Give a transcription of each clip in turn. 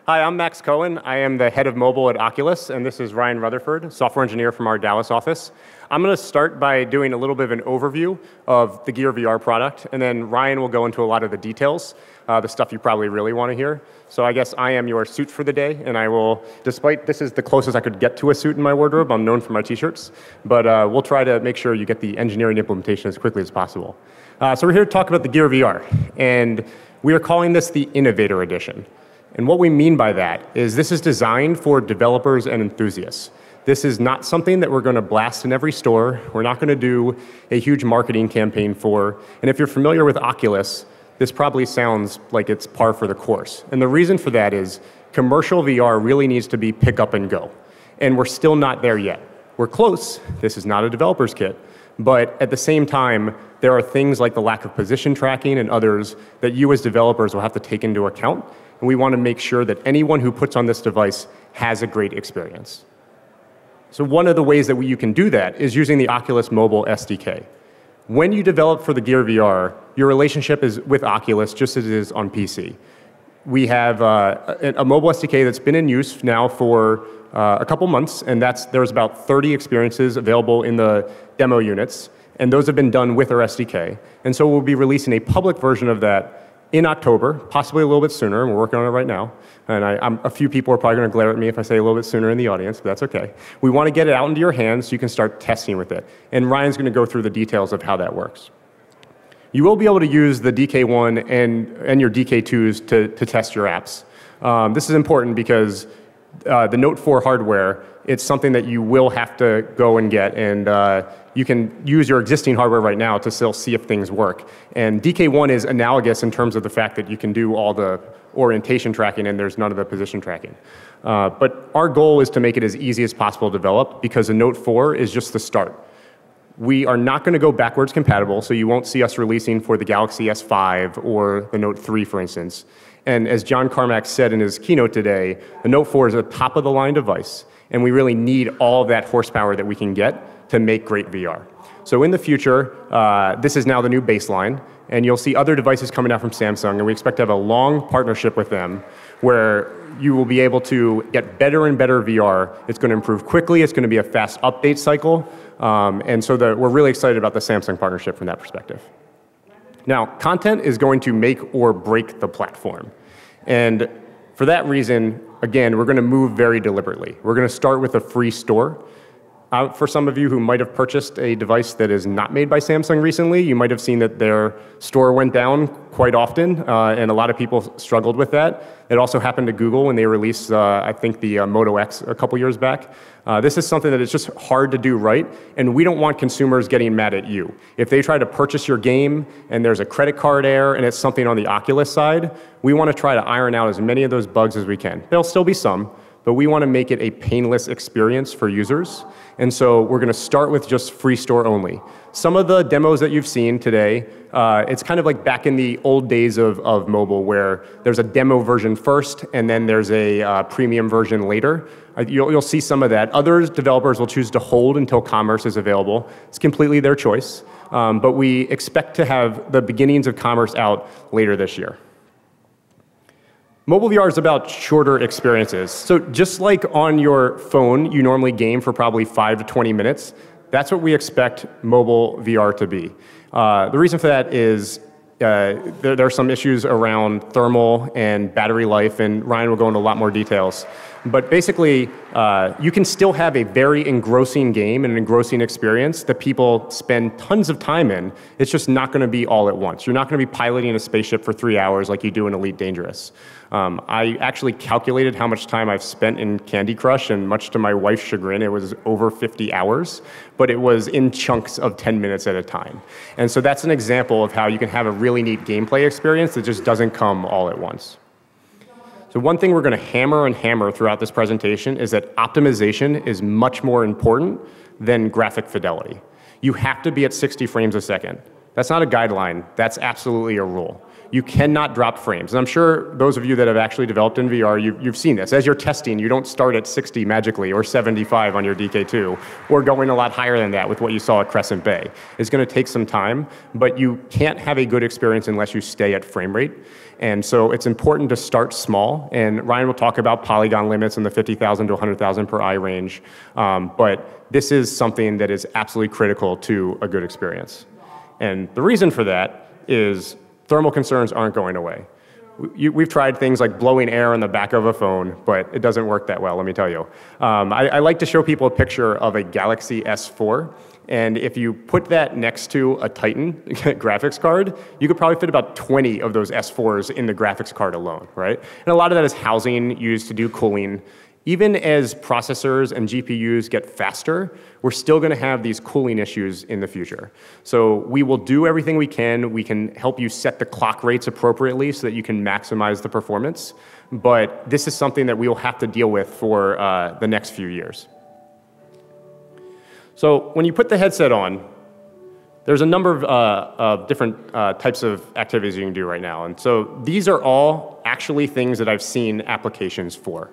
Hi, I'm Max Cohen. I am the head of mobile at Oculus, and this is Ryan Rutherford, software engineer from our Dallas office. I'm going to start by doing a little bit of an overview of the Gear VR product, and then Ryan will go into a lot of the details, the stuff you probably really want to hear. So I guess I am your suit for the day, and I will, despite this is the closest I could get to a suit in my wardrobe, I'm known for my t-shirts, but we'll try to make sure you get the engineering implementation as quickly as possible. So we're here to talk about the Gear VR, and we are calling this the Innovator Edition. And what we mean by that is this is designed for developers and enthusiasts. This is not something that we're going to blast in every store. We're not going to do a huge marketing campaign for. And if you're familiar with Oculus, this probably sounds like it's par for the course. And the reason for that is commercial VR really needs to be pick up and go. And we're still not there yet. We're close. This is not a developer's kit. But at the same time, there are things like the lack of position tracking and others that you as developers will have to take into account. And we want to make sure that anyone who puts on this device has a great experience. So one of the ways that you can do that is using the Oculus Mobile SDK. When you develop for the Gear VR, your relationship is with Oculus just as it is on PC. We have a mobile SDK that's been in use now for a couple months, and there's about 30 experiences available in the demo units, and those have been done with our SDK. And so we'll be releasing a public version of that in October, possibly a little bit sooner, and we're working on it right now. And a few people are probably going to glare at me if I say a little bit sooner in the audience, but that's okay. We want to get it out into your hands so you can start testing with it. And Ryan's going to go through the details of how that works. You will be able to use the DK1 and your DK2s to test your apps. This is important because the Note 4 hardware, it's something that you will have to go and get, and you can use your existing hardware right now to still see if things work. And DK1 is analogous in terms of the fact that you can do all the orientation tracking and there's none of the position tracking. But our goal is to make it as easy as possible to develop because the Note 4 is just the start. We are not going to go backwards compatible, so you won't see us releasing for the Galaxy S5 or the Note 3, for instance. And as John Carmack said in his keynote today, the Note 4 is a top-of-the-line device, and we really need all of that horsepower that we can get to make great VR. So in the future, this is now the new baseline, and you'll see other devices coming out from Samsung, and we expect to have a long partnership with them where you will be able to get better and better VR. It's going to improve quickly. It's going to be a fast update cycle. And so we're really excited about the Samsung partnership from that perspective. Now, content is going to make or break the platform. And for that reason, again, we're going to move very deliberately. We're going to start with a free store. For some of you who might have purchased a device that is not made by Samsung recently, you might have seen that their store went down quite often, and a lot of people struggled with that. It also happened to Google when they released, I think, the Moto X a couple years back. This is something that is just hard to do right, and we don't want consumers getting mad at you. If they try to purchase your game and there's a credit card error and it's something on the Oculus side, we want to try to iron out as many of those bugs as we can. There'll still be some, but we want to make it a painless experience for users. And so we're going to start with just free store only. Some of the demos that you've seen today, it's kind of like back in the old days of mobile where there's a demo version first and then there's a premium version later. You'll see some of that. Other developers will choose to hold until commerce is available. It's completely their choice. But we expect to have the beginnings of commerce out later this year. Mobile VR is about shorter experiences. So just like on your phone, you normally game for probably 5 to 20 minutes. That's what we expect mobile VR to be. The reason for that is there are some issues around thermal and battery life, and Ryan will go into a lot more details. But basically, you can still have a very engrossing game and an engrossing experience that people spend tons of time in. It's just not going to be all at once. You're not going to be piloting a spaceship for 3 hours like you do in Elite Dangerous. I actually calculated how much time I've spent in Candy Crush, and much to my wife's chagrin, it was over 50 hours, but it was in chunks of 10 minutes at a time. And so that's an example of how you can have a really neat gameplay experience that just doesn't come all at once. So one thing we're going to hammer and hammer throughout this presentation is that optimization is much more important than graphic fidelity. You have to be at 60 frames a second. That's not a guideline. That's absolutely a rule. you cannot drop frames. And I'm sure those of you that have actually developed in VR, you've seen this. As you're testing, you don't start at 60 magically or 75 on your DK2 or going a lot higher than that with what you saw at Crescent Bay. It's going to take some time, but you can't have a good experience unless you stay at frame rate. And so it's important to start small, and Ryan will talk about polygon limits in the 50,000 to 100,000 per eye range, but this is something that is absolutely critical to a good experience. And the reason for that is thermal concerns aren't going away. We've tried things like blowing air on the back of a phone, but it doesn't work that well, let me tell you. I like to show people a picture of a Galaxy S4, and if you put that next to a Titan graphics card, you could probably fit about 20 of those S4s in the graphics card alone, right? And a lot of that is housing used to do cooling. Even as processors and GPUs get faster, we're still going to have these cooling issues in the future. So we will do everything we can. We can help you set the clock rates appropriately so that you can maximize the performance. But this is something that we will have to deal with for the next few years. So when you put the headset on, there's a number of different types of activities you can do right now. And so these are all actually things that I've seen applications for.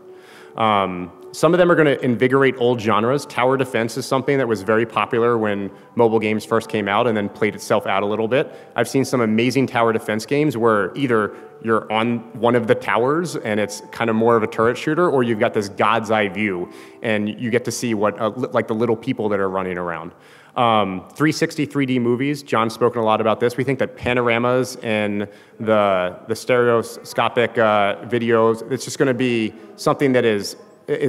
Some of them are going to invigorate old genres. Tower defense is something that was very popular when mobile games first came out and then played itself out a little bit. I've seen some amazing tower defense games where either you're on one of the towers and it's kind of more of a turret shooter, or you've got this God's eye view and you get to see what like the little people that are running around. 360 3D movies, John's spoken a lot about this. We think that panoramas and the stereoscopic videos, it's just going to be something that is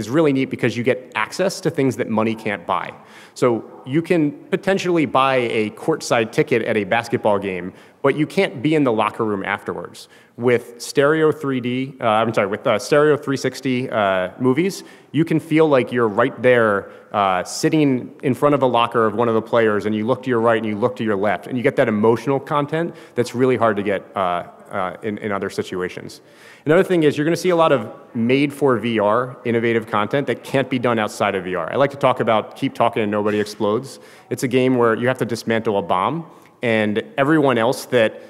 really neat because you get access to things that money can't buy. So you can potentially buy a courtside ticket at a basketball game, but you can't be in the locker room afterwards. With stereo 3D, with stereo 360 movies, you can feel like you're right there sitting in front of a locker of one of the players, and you look to your right and you look to your left, and you get that emotional content that's really hard to get in other situations. Another thing is you're going to see a lot of made-for-VR innovative content that can't be done outside of VR. I like to talk about Keep Talking and Nobody Explodes. It's a game where you have to dismantle a bomb, and everyone else that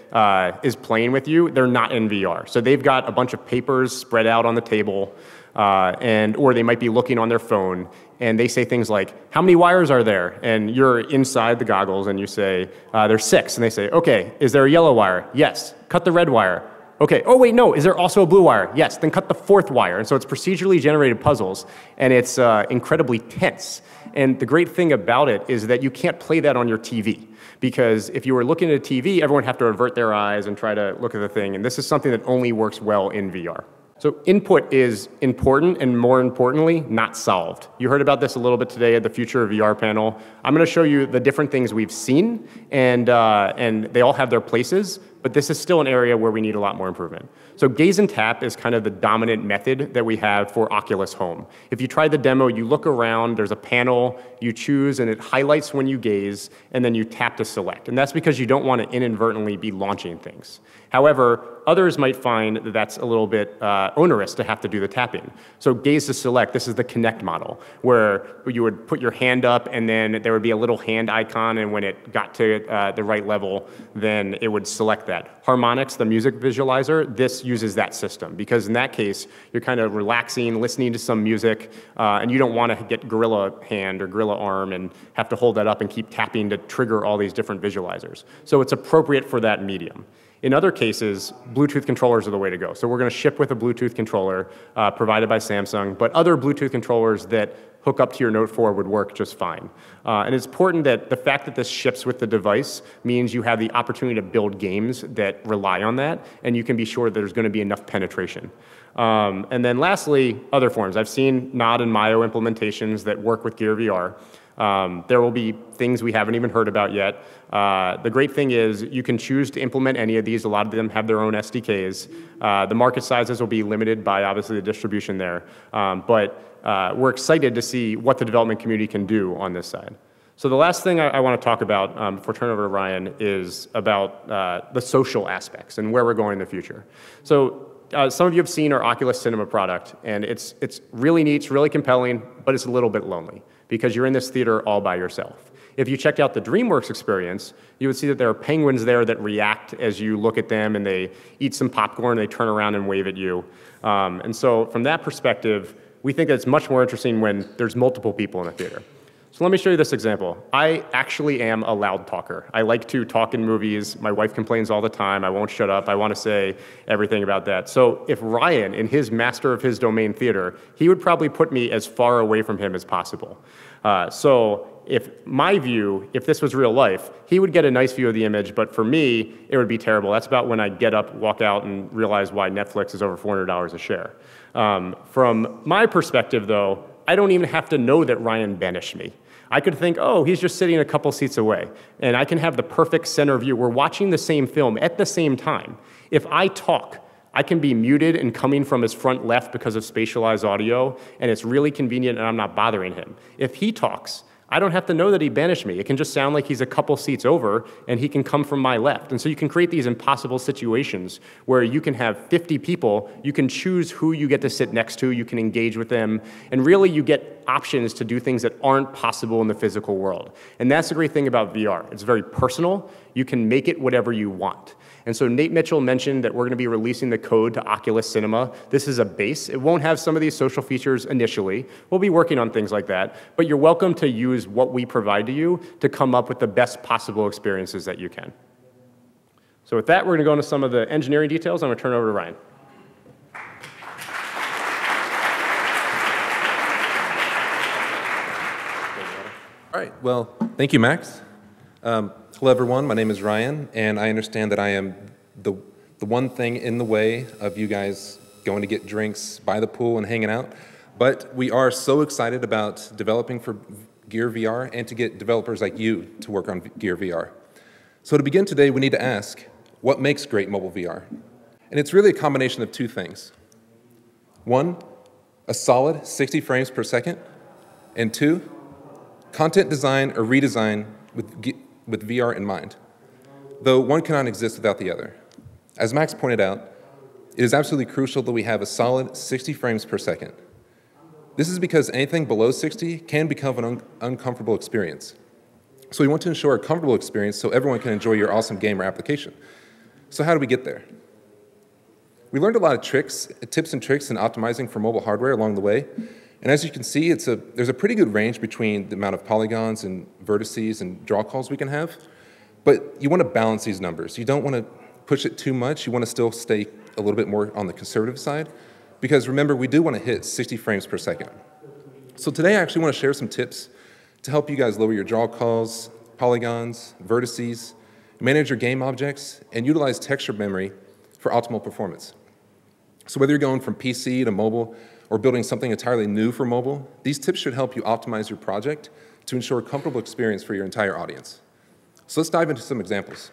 is playing with you, they're not in VR. So they've got a bunch of papers spread out on the table, or they might be looking on their phone, and they say things like, how many wires are there? And you're inside the goggles, and you say, there's 6. And they say, okay, is there a yellow wire? Yes. Cut the red wire. Okay, oh wait, no, is there also a blue wire? Yes, then cut the 4th wire. And so it's procedurally generated puzzles, and it's incredibly tense. And the great thing about it is that you can't play that on your TV, because if you were looking at a TV, everyone would have to avert their eyes and try to look at the thing, and this is something that only works well in VR. So input is important, and more importantly, not solved. You heard about this a little bit today at the Future of VR panel. I'm going to show you the different things we've seen, and they all have their places, but this is still an area where we need a lot more improvement. So gaze and tap is kind of the dominant method that we have for Oculus Home. If you try the demo, you look around, there's a panel, you choose, and it highlights when you gaze, and then you tap to select. And that's because you don't want to inadvertently be launching things. However, others might find that that's a little bit onerous to have to do the tapping. So gaze to select, this is the Connect model, where you would put your hand up and then there would be a little hand icon, and when it got to the right level, then it would select that. Harmonix, the music visualizer, this uses that system, because in that case, you're kind of relaxing, listening to some music, and you don't want to get gorilla hand or gorilla arm and have to hold that up and keep tapping to trigger all these different visualizers. So it's appropriate for that medium. In other cases, Bluetooth controllers are the way to go. So we're going to ship with a Bluetooth controller provided by Samsung, but other Bluetooth controllers that hook up to your Note 4 would work just fine. And it's important that the fact that this ships with the device means you have the opportunity to build games that rely on that, and you can be sure that there's going to be enough penetration. And then lastly, other forms. I've seen Nod and Mayo implementations that work with Gear VR. There will be things we haven't even heard about yet. The great thing is you can choose to implement any of these. A lot of them have their own SDKs. The market sizes will be limited by obviously the distribution there. But we're excited to see what the development community can do on this side. So the last thing I want to talk about before I turn over to Ryan is about the social aspects and where we're going in the future. So some of you have seen our Oculus Cinema product, and it's really neat, it's really compelling, but it's a little bit lonely because you're in this theater all by yourself. If you checked out the DreamWorks experience, you would see that there are penguins there that react as you look at them, and they eat some popcorn, and they turn around and wave at you. And so from that perspective, we think that it's much more interesting when there's multiple people in a theater. So let me show you this example. I actually am a loud talker. I like to talk in movies. My wife complains all the time. I won't shut up. I want to say everything about that. So if Ryan, in his master of his domain theater, he would probably put me as far away from him as possible. So if my view, if this was real life, he would get a nice view of the image, but for me, it would be terrible. That's about when I get up, walk out, and realize why Netflix is over $400 a share. From my perspective, though, I don't even have to know that Ryan banished me. I could think, oh, he's just sitting a couple seats away, and I can have the perfect center view. We're watching the same film at the same time. If I talk, I can be muted and coming from his front left because of spatialized audio, and it's really convenient and I'm not bothering him. If he talks, I don't have to know that he banished me. It can just sound like he's a couple seats over and he can come from my left. And so you can create these impossible situations where you can have 50 people, you can choose who you get to sit next to, you can engage with them, and really you get options to do things that aren't possible in the physical world. And that's the great thing about VR. It's very personal. You can make it whatever you want. And so Nate Mitchell mentioned that we're going to be releasing the code to Oculus Cinema. This is a base. It won't have some of these social features initially. We'll be working on things like that. But you're welcome to use what we provide to you to come up with the best possible experiences that you can. So with that, we're going to go into some of the engineering details. I'm going to turn it over to Ryan. All right. Well, thank you, Max. Hello, everyone. My name is Ryan, and I understand that I am the one thing in the way of you guys going to get drinks by the pool and hanging out. But we are so excited about developing for Gear VR and to get developers like you to work on Gear VR. So to begin today, we need to ask, what makes great mobile VR? And it's really a combination of two things. One, a solid 60 frames per second, and two, content design or redesign with VR in mind, though one cannot exist without the other. As Max pointed out, it is absolutely crucial that we have a solid 60 frames per second. This is because anything below 60 can become an uncomfortable experience. So we want to ensure a comfortable experience so everyone can enjoy your awesome game or application. So how do we get there? We learned a lot of tips and tricks in optimizing for mobile hardware along the way. And as you can see, there's a pretty good range between the amount of polygons and vertices and draw calls we can have. But you want to balance these numbers. You don't want to push it too much. You want to still stay a little bit more on the conservative side. Because remember, we do want to hit 60 frames per second. So today I actually want to share some tips to help you guys lower your draw calls, polygons, vertices, manage your game objects, and utilize texture memory for optimal performance. So whether you're going from PC to mobile, or building something entirely new for mobile, these tips should help you optimize your project to ensure a comfortable experience for your entire audience. So let's dive into some examples.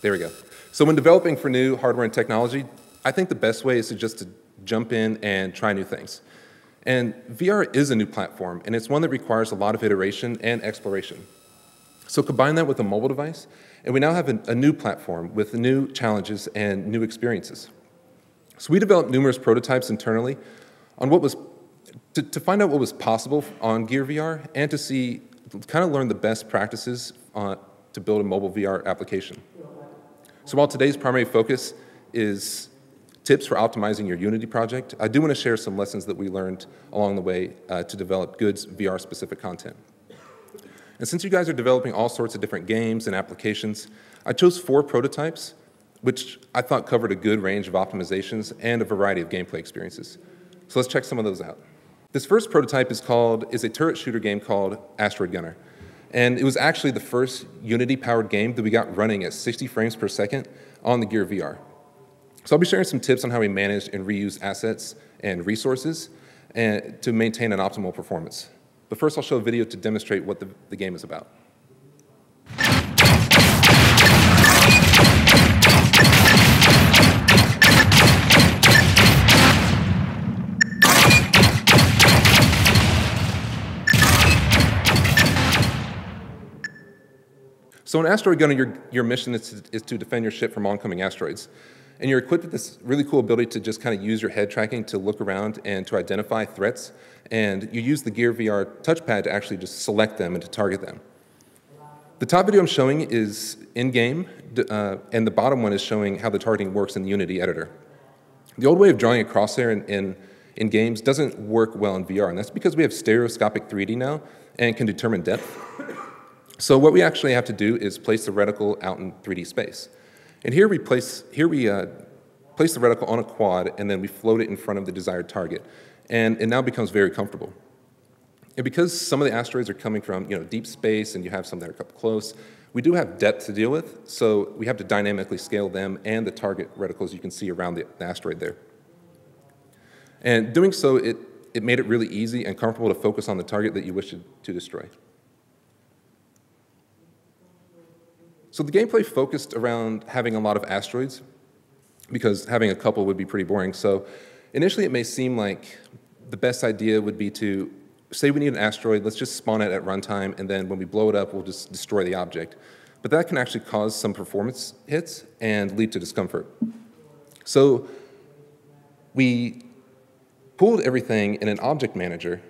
There we go. So when developing for new hardware and technology, I think the best way is to jump in and try new things. And VR is a new platform, and it's one that requires a lot of iteration and exploration. So combine that with a mobile device, and we now have a new platform with new challenges and new experiences. So we developed numerous prototypes internally on to find out what was possible on Gear VR and to kind of learn the best practices to build a mobile VR application. So while today's primary focus is tips for optimizing your Unity project, I do want to share some lessons that we learned along the way to develop good VR-specific content. And since you guys are developing all sorts of different games and applications, I chose 4 prototypes, which I thought covered a good range of optimizations and a variety of gameplay experiences. So let's check some of those out. This first prototype is a turret shooter game called Asteroid Gunner. And it was actually the first Unity-powered game that we got running at 60 frames per second on the Gear VR. So I'll be sharing some tips on how we manage and reuse assets and resources to maintain an optimal performance. But first I'll show a video to demonstrate what the game is about. So in Asteroid Gunner, your mission is to defend your ship from oncoming asteroids. And you're equipped with this really cool ability to just kind of use your head tracking to look around and to identify threats. And you use the Gear VR touchpad to actually just select them and to target them. The top video I'm showing is in-game, and the bottom one is showing how the targeting works in the Unity editor. The old way of drawing a crosshair in games doesn't work well in VR, and that's because we have stereoscopic 3D now and can determine depth. So what we actually have to do is place the reticle out in 3D space. And here we place the reticle on a quad, and then we float it in front of the desired target. And it now becomes very comfortable. And because some of the asteroids are coming from deep space, and you have some that are up close, we do have depth to deal with, so we have to dynamically scale them and the target reticles you can see around the asteroid there. And doing so, it made it really easy and comfortable to focus on the target that you wish to destroy. So the gameplay focused around having a lot of asteroids, because having a couple would be pretty boring. So initially it may seem like the best idea would be to say we need an asteroid, let's just spawn it at runtime, and then when we blow it up, we'll just destroy the object. But that can actually cause some performance hits and lead to discomfort. So we pulled everything in an object manager,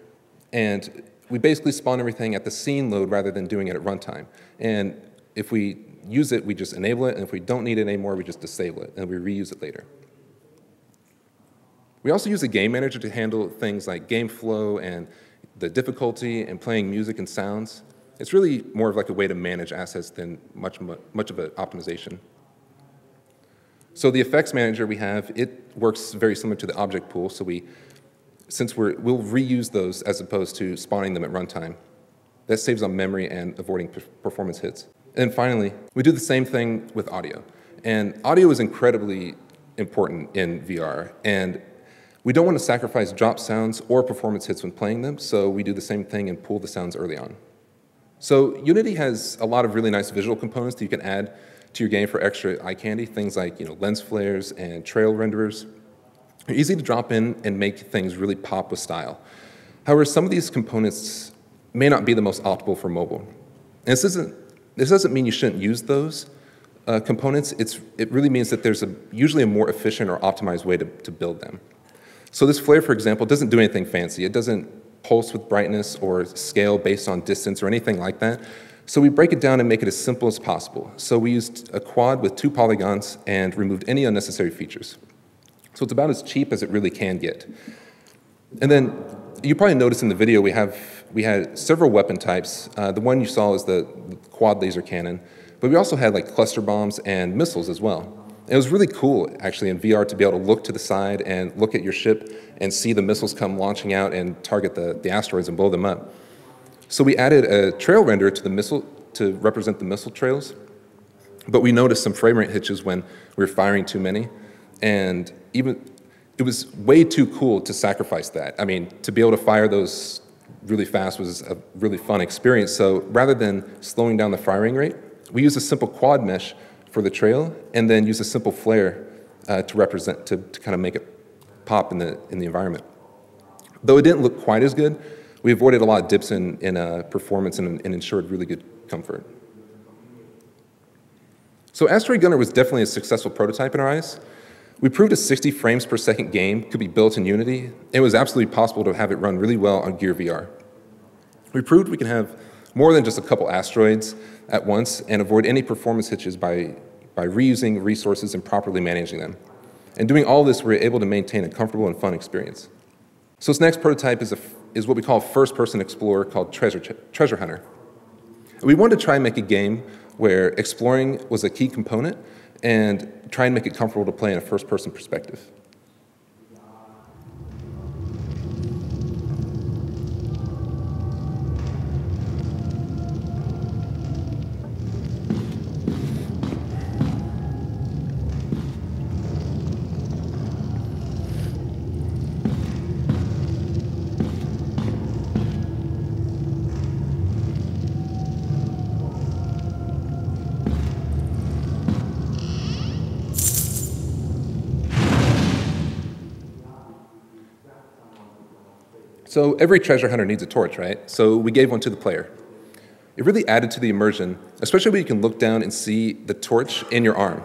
and we basically spawn everything at the scene load rather than doing it at runtime. And if we use it, we just enable it, and if we don't need it anymore, we just disable it, and we reuse it later. We also use a game manager to handle things like game flow and the difficulty and playing music and sounds. It's really more of like a way to manage assets than much of an optimization. So the effects manager we have, it works very similar to the object pool, so we'll reuse those as opposed to spawning them at runtime. That saves on memory and avoiding performance hits. And finally, we do the same thing with audio. And audio is incredibly important in VR, and we don't want to sacrifice drop sounds or performance hits when playing them, so we do the same thing and pull the sounds early on. So Unity has a lot of really nice visual components that you can add to your game for extra eye candy, things like lens flares and trail renderers. They're easy to drop in and make things really pop with style. However, some of these components may not be the most optimal for mobile. And this doesn't mean you shouldn't use those components. It really means that there's usually a more efficient or optimized way to build them. So this flare, for example, doesn't do anything fancy. It doesn't pulse with brightness or scale based on distance or anything like that. So we break it down and make it as simple as possible. So we used a quad with 2 polygons and removed any unnecessary features. So it's about as cheap as it really can get. And then you probably noticed in the video we had several weapon types. The one you saw is the quad laser cannon, but we also had like cluster bombs and missiles as well. It was really cool, actually, in VR to be able to look to the side and look at your ship and see the missiles come launching out and target the asteroids and blow them up. So we added a trail renderer to the missile to represent the missile trails, but we noticed some frame rate hitches when we were firing too many, and it was way too cool to sacrifice that. I mean, to be able to fire those really fast was a really fun experience, so rather than slowing down the firing rate, we used a simple quad mesh for the trail, and then use a simple flare to kind of make it pop in the environment. Though it didn't look quite as good, we avoided a lot of dips in performance and ensured really good comfort. So Asteroid Gunner was definitely a successful prototype in our eyes. We proved a 60 frames per second game could be built in Unity, and it was absolutely possible to have it run really well on Gear VR. We proved we can have more than just a couple asteroids at once and avoid any performance hitches by reusing resources and properly managing them. And doing all this, we're able to maintain a comfortable and fun experience. So this next prototype is what we call a first-person explorer called Treasure Hunter. We wanted to try and make a game where exploring was a key component and try and make it comfortable to play in a first-person perspective. So every treasure hunter needs a torch, right? So we gave one to the player. It really added to the immersion, especially when you can look down and see the torch in your arm.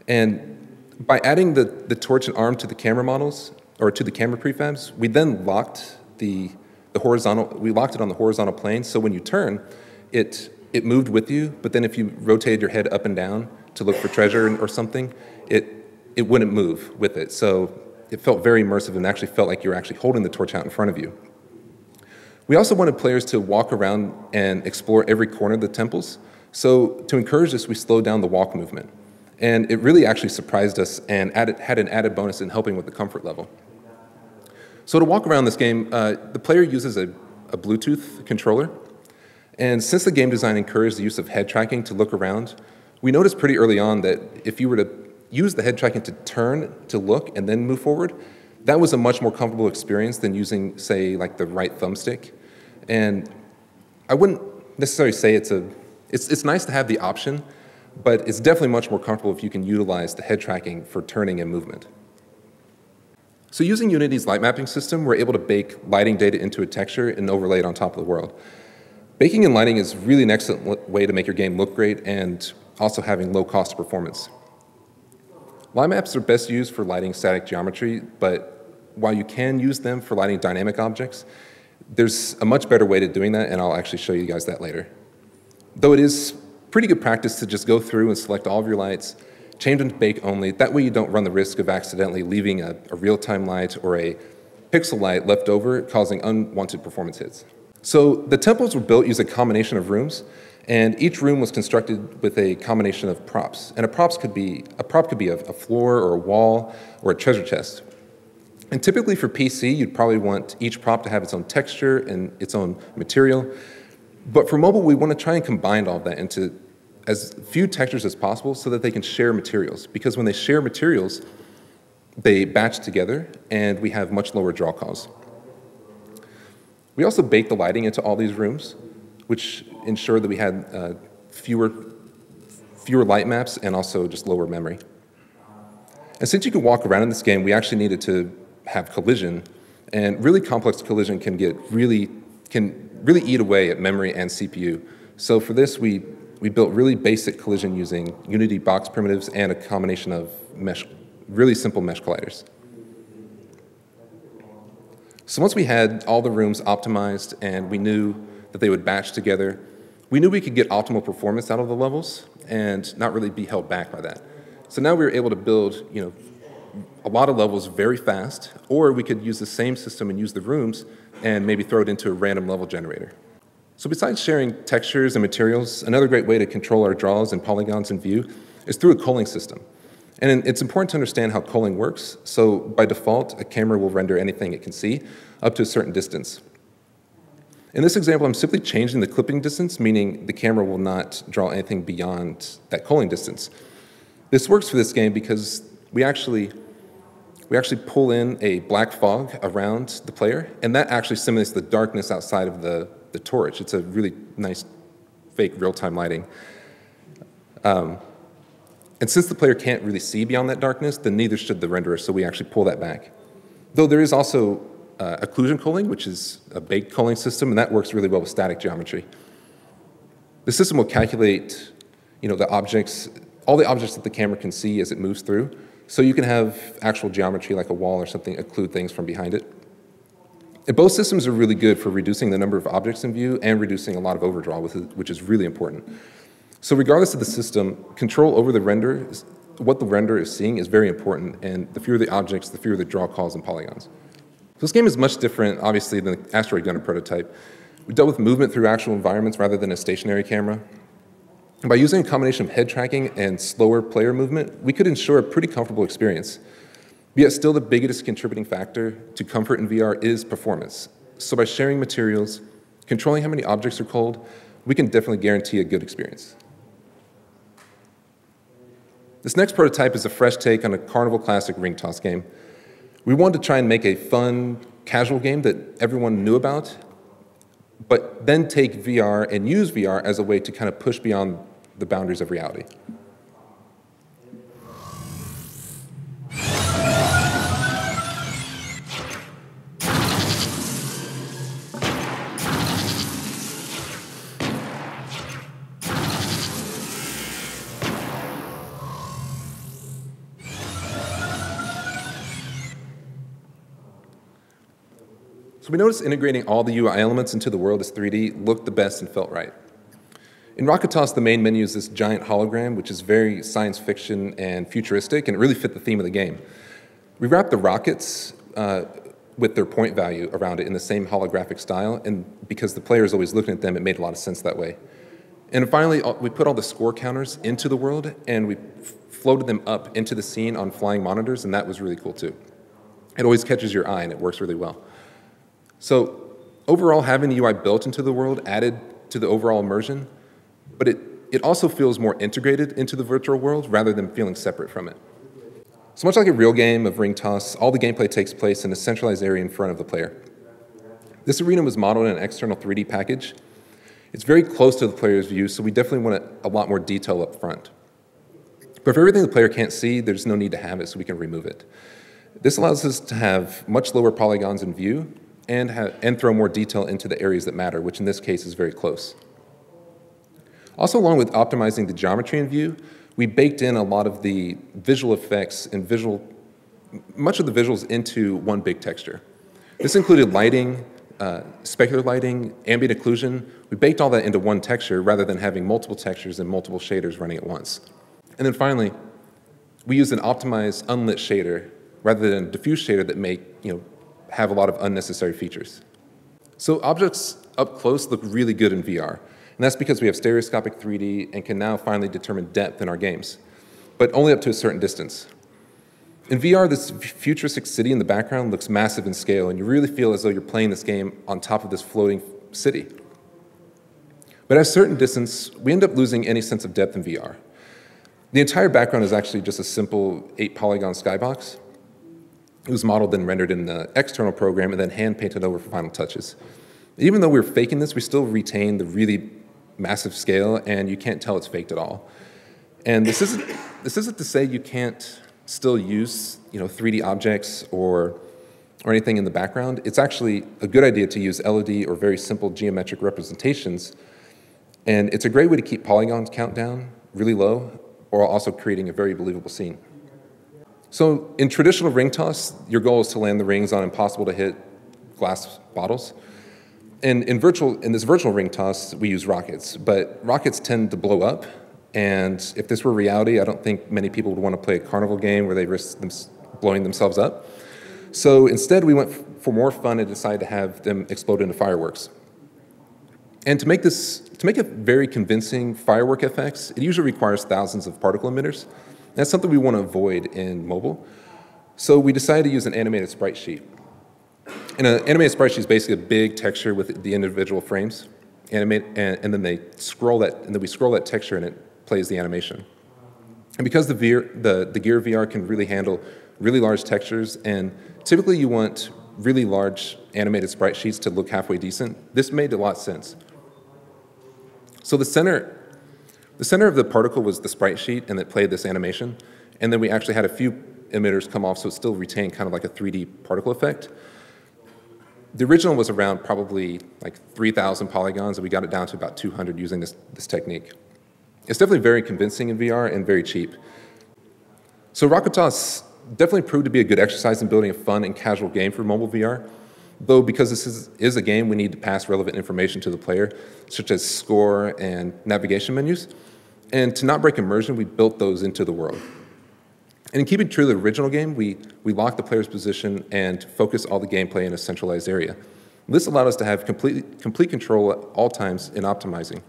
And by adding the torch and arm to the camera models, or to the camera prefabs, we then locked we locked it on the horizontal plane, so when you turn, it it moved with you, but then if you rotated your head up and down to look for treasure or something, it wouldn't move with it. So it felt very immersive and actually felt like you were actually holding the torch out in front of you. We also wanted players to walk around and explore every corner of the temples. So to encourage this, we slowed down the walk movement. And it really actually surprised us and had an added bonus in helping with the comfort level. So to walk around this game, the player uses a Bluetooth controller. And since the game design encouraged the use of head tracking to look around, we noticed pretty early on that if you were to use the head tracking to turn, to look, and then move forward, that was a much more comfortable experience than using, say, like the right thumbstick. And I wouldn't necessarily say it's nice to have the option, but it's definitely much more comfortable if you can utilize the head tracking for turning and movement. So using Unity's light mapping system, we're able to bake lighting data into a texture and overlay it on top of the world. Baking and lighting is really an excellent way to make your game look great and also having low cost of performance. Light maps are best used for lighting static geometry, but while you can use them for lighting dynamic objects, there's a much better way to doing that, and I'll actually show you guys that later. Though it is pretty good practice to just go through and select all of your lights, change them to bake only. That way you don't run the risk of accidentally leaving a real-time light or a pixel light left over, causing unwanted performance hits. So the temples were built using a combination of rooms, and each room was constructed with a combination of props. And a prop could be a floor or a wall or a treasure chest. And typically for PC, you'd probably want each prop to have its own texture and its own material. But for mobile, we want to try and combine all of that into as few textures as possible so that they can share materials. Because when they share materials, they batch together, and we have much lower draw calls. We also baked the lighting into all these rooms, which ensured that we had fewer light maps and also just lower memory. And since you can walk around in this game, we actually needed to have collision, and really complex collision can really eat away at memory and CPU. So for this, we built really basic collision using Unity box primitives and a combination of really simple mesh colliders. So once we had all the rooms optimized and we knew that they would batch together, we knew we could get optimal performance out of the levels and not really be held back by that. So now we were able to build, a lot of levels very fast, or we could use the same system and use the rooms and maybe throw it into a random level generator. So besides sharing textures and materials, another great way to control our draws and polygons in View is through a culling system. And it's important to understand how culling works. So by default, a camera will render anything it can see up to a certain distance. In this example, I'm simply changing the clipping distance, meaning the camera will not draw anything beyond that culling distance. This works for this game because we actually pull in a black fog around the player, and that actually simulates the darkness outside of the torch. It's a really nice fake real-time lighting. And since the player can't really see beyond that darkness, then neither should the renderer, so we actually pull that back. Though there is also occlusion culling, which is a baked culling system, and that works really well with static geometry. The system will calculate all the objects that the camera can see as it moves through, so you can have actual geometry like a wall or something occlude things from behind it. And both systems are really good for reducing the number of objects in view and reducing a lot of overdraw, which is really important. So regardless of the system, control over the render, what the renderer is seeing is very important, and the fewer the objects, the fewer the draw calls and polygons. So this game is much different, obviously, than the Asteroid Gunner prototype. We dealt with movement through actual environments rather than a stationary camera. And by using a combination of head tracking and slower player movement, we could ensure a pretty comfortable experience. Yet still the biggest contributing factor to comfort in VR is performance. So by sharing materials, controlling how many objects are culled, we can definitely guarantee a good experience. This next prototype is a fresh take on a Carnival classic ring toss game. We wanted to try and make a fun, casual game that everyone knew about, but then take VR and use VR as a way to kind of push beyond the boundaries of reality. So we noticed integrating all the UI elements into the world as 3D looked the best and felt right. In Rocket Toss, the main menu is this giant hologram, which is very science fiction and futuristic, and it really fit the theme of the game. We wrapped the rockets with their point value around it in the same holographic style, and because the player is always looking at them, it made a lot of sense that way. And finally, we put all the score counters into the world, and we floated them up into the scene on flying monitors, and that was really cool too. It always catches your eye, and it works really well. So overall, having the UI built into the world added to the overall immersion, but it also feels more integrated into the virtual world rather than feeling separate from it. So much like a real game of ring toss, all the gameplay takes place in a centralized area in front of the player. This arena was modeled in an external 3D package. It's very close to the player's view, so we definitely want a lot more detail up front. But for everything the player can't see, there's no need to have it, so we can remove it. This allows us to have much lower polygons in view and throw more detail into the areas that matter, which in this case is very close. Also, along with optimizing the geometry in view, we baked in a lot of the visual effects and much of the visuals into one big texture. This included lighting, specular lighting, ambient occlusion. We baked all that into one texture rather than having multiple textures and multiple shaders running at once. And then finally, we used an optimized unlit shader rather than a diffuse shader that may have a lot of unnecessary features. So objects up close look really good in VR. And that's because we have stereoscopic 3D and can now finally determine depth in our games, but only up to a certain distance. In VR, this futuristic city in the background looks massive in scale, and you really feel as though you're playing this game on top of this floating city. But at a certain distance, we end up losing any sense of depth in VR. The entire background is actually just a simple 8-polygon skybox. It was modeled and rendered in the external program and then hand-painted over for final touches. Even though we were faking this, we still retain the really massive scale, and you can't tell it's faked at all. And this isn't to say you can't still use 3D objects or anything in the background. It's actually a good idea to use LED or very simple geometric representations, and it's a great way to keep polygon count down really low, or also creating a very believable scene. So in traditional ring toss, your goal is to land the rings on impossible to hit glass bottles. And in this virtual ring toss, we use rockets, but rockets tend to blow up. And if this were reality, I don't think many people would want to play a carnival game where they risk blowing themselves up. So instead, we went for more fun and decided to have them explode into fireworks. And to make it very convincing firework effects, it usually requires thousands of particle emitters. That's something we want to avoid in mobile. So we decided to use an animated sprite sheet. And an animated sprite sheet is basically a big texture with the individual frames, and then we scroll that texture and it plays the animation. And because the Gear VR can really handle really large textures, and typically you want really large animated sprite sheets to look halfway decent, this made a lot of sense. So the center of the particle was the sprite sheet, and it played this animation. And then we actually had a few emitters come off, so it still retained kind of like a 3D particle effect. The original was around probably like 3,000 polygons, and we got it down to about 200 using this technique. It's definitely very convincing in VR and very cheap. So Rocket Toss definitely proved to be a good exercise in building a fun and casual game for mobile VR. Though because this is a game, we need to pass relevant information to the player, such as score and navigation menus. And to not break immersion, we built those into the world. And in keeping true to the original game, we locked the player's position and focused all the gameplay in a centralized area. This allowed us to have complete control at all times in optimizing.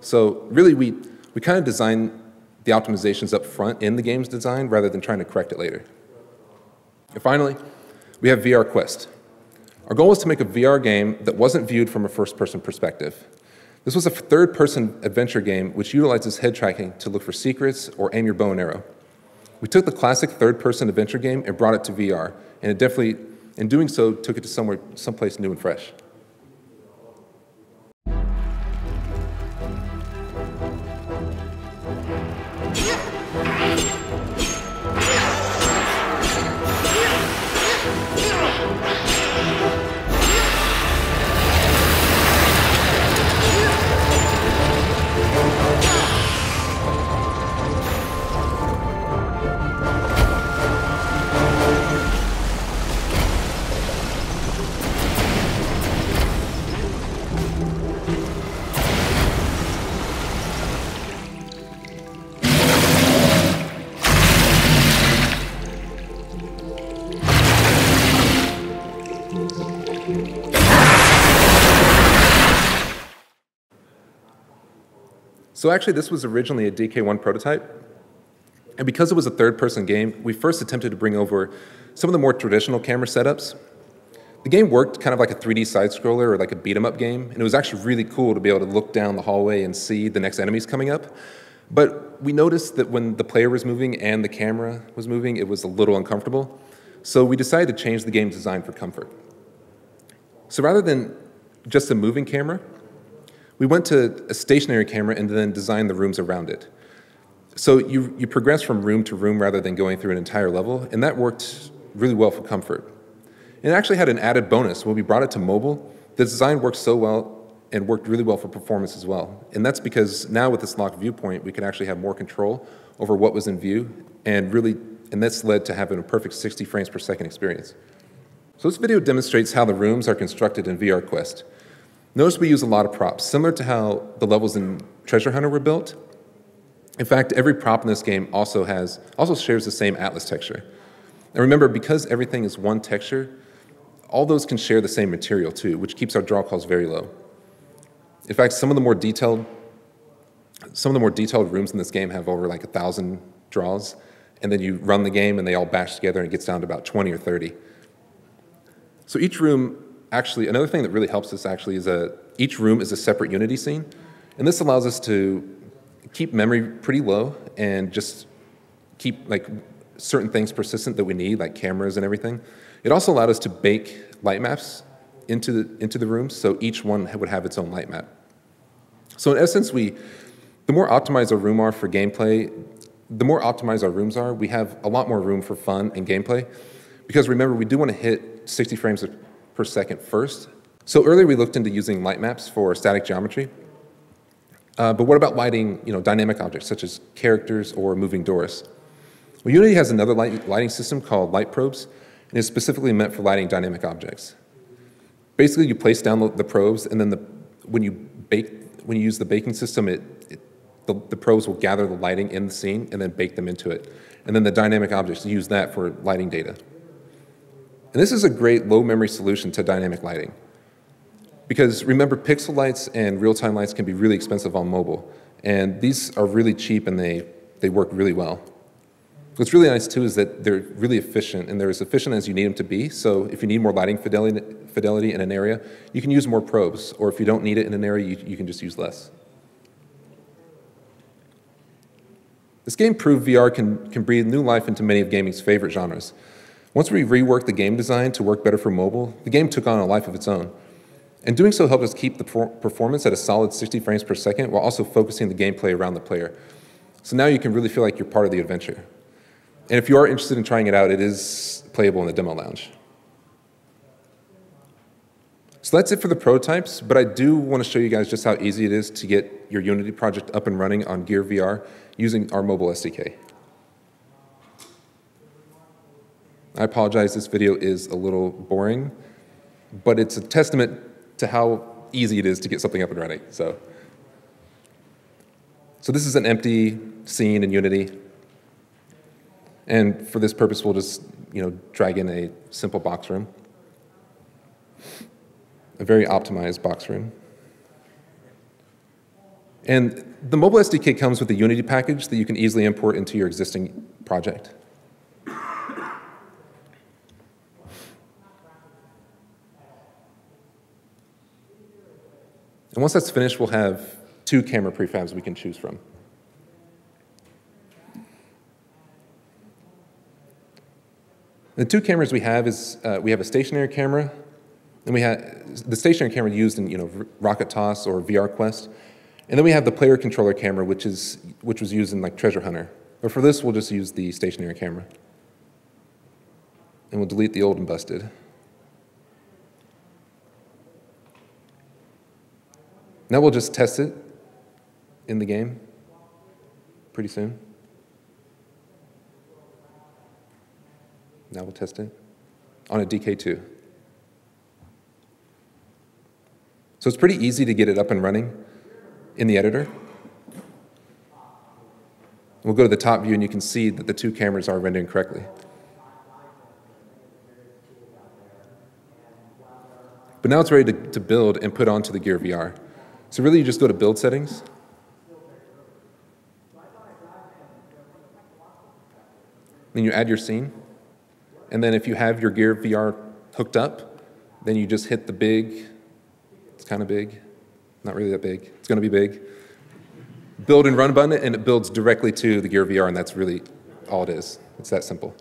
So really, we kind of designed the optimizations up front in the game's design rather than trying to correct it later. And finally, we have VR Quest. Our goal was to make a VR game that wasn't viewed from a first-person perspective. This was a third-person adventure game which utilizes head tracking to look for secrets or aim your bow and arrow. We took the classic third-person adventure game and brought it to VR, and it definitely, in doing so, took it to someplace new and fresh. So actually, this was originally a DK1 prototype. And because it was a third-person game, we first attempted to bring over some of the more traditional camera setups. The game worked kind of like a 3D side-scroller or like a beat-em-up game, and it was actually really cool to be able to look down the hallway and see the next enemies coming up. But we noticed that when the player was moving and the camera was moving, it was a little uncomfortable. So we decided to change the game's design for comfort. So rather than just a moving camera, we went to a stationary camera and then designed the rooms around it. So you progress from room to room rather than going through an entire level, and that worked really well for comfort. And it actually had an added bonus. When we brought it to mobile, the design worked so well and worked really well for performance as well. And that's because now with this locked viewpoint, we could actually have more control over what was in view, and this led to having a perfect 60 frames per second experience. So this video demonstrates how the rooms are constructed in VR Quest. Notice we use a lot of props, similar to how the levels in Treasure Hunter were built. In fact, every prop in this game also shares the same Atlas texture. And remember, because everything is one texture, all those can share the same material too, which keeps our draw calls very low. In fact, some of the more detailed rooms in this game have over like 1,000 draws, and then you run the game and they all bash together and it gets down to about 20 or 30. So each room, actually, another thing that really helps us actually is each room is a separate Unity scene, and this allows us to keep memory pretty low and just keep like certain things persistent that we need, like cameras and everything. It also allowed us to bake light maps into the rooms, so each one would have its own light map. So in essence, the more optimized our rooms are for gameplay, the more optimized our rooms are, we have a lot more room for fun and gameplay. Because remember, we do want to hit 60 frames per second first. So earlier we looked into using light maps for static geometry. But what about lighting, dynamic objects such as characters or moving doors? Well, Unity has another lighting system called light probes, and it's specifically meant for lighting dynamic objects. Basically, you place down the probes, and then when you use the baking system, the probes will gather the lighting in the scene and then bake them into it. And then the dynamic objects use that for lighting data. And this is a great low-memory solution to dynamic lighting. Because remember, pixel lights and real-time lights can be really expensive on mobile. And these are really cheap and they work really well. What's really nice too is that they're really efficient, and they're as efficient as you need them to be. So if you need more lighting fidelity in an area, you can use more probes. Or if you don't need it in an area, you can just use less. This game proved VR can breathe new life into many of gaming's favorite genres. Once we reworked the game design to work better for mobile, the game took on a life of its own. And doing so helped us keep the performance at a solid 60 frames per second while also focusing the gameplay around the player. So now you can really feel like you're part of the adventure. And if you are interested in trying it out, it is playable in the demo lounge. So that's it for the prototypes, but I do want to show you guys just how easy it is to get your Unity project up and running on Gear VR using our mobile SDK. I apologize, this video is a little boring, but it's a testament to how easy it is to get something up and running. So this is an empty scene in Unity. And for this purpose, we'll just drag in a simple box room, a very optimized box room. And the mobile SDK comes with a Unity package that you can easily import into your existing project. And once that's finished, we'll have 2 camera prefabs we can choose from. The 2 cameras we have is we have a stationary camera, and we have the stationary camera used in Rocket Toss or VR Quest, and then we have the player controller camera, which was used in like Treasure Hunter. But for this, we'll just use the stationary camera, and we'll delete the old and busted. Now we'll just test it in the game pretty soon. Now we'll test it on a DK2. So it's pretty easy to get it up and running in the editor. We'll go to the top view and you can see that the 2 cameras are rendering correctly. But now it's ready to build and put onto the Gear VR. So really you just go to Build Settings, then you add your scene, and then if you have your Gear VR hooked up, then you just hit the big, it's kind of big, not really that big, it's going to be big, build and run button, and it builds directly to the Gear VR, and that's really all it is. It's that simple.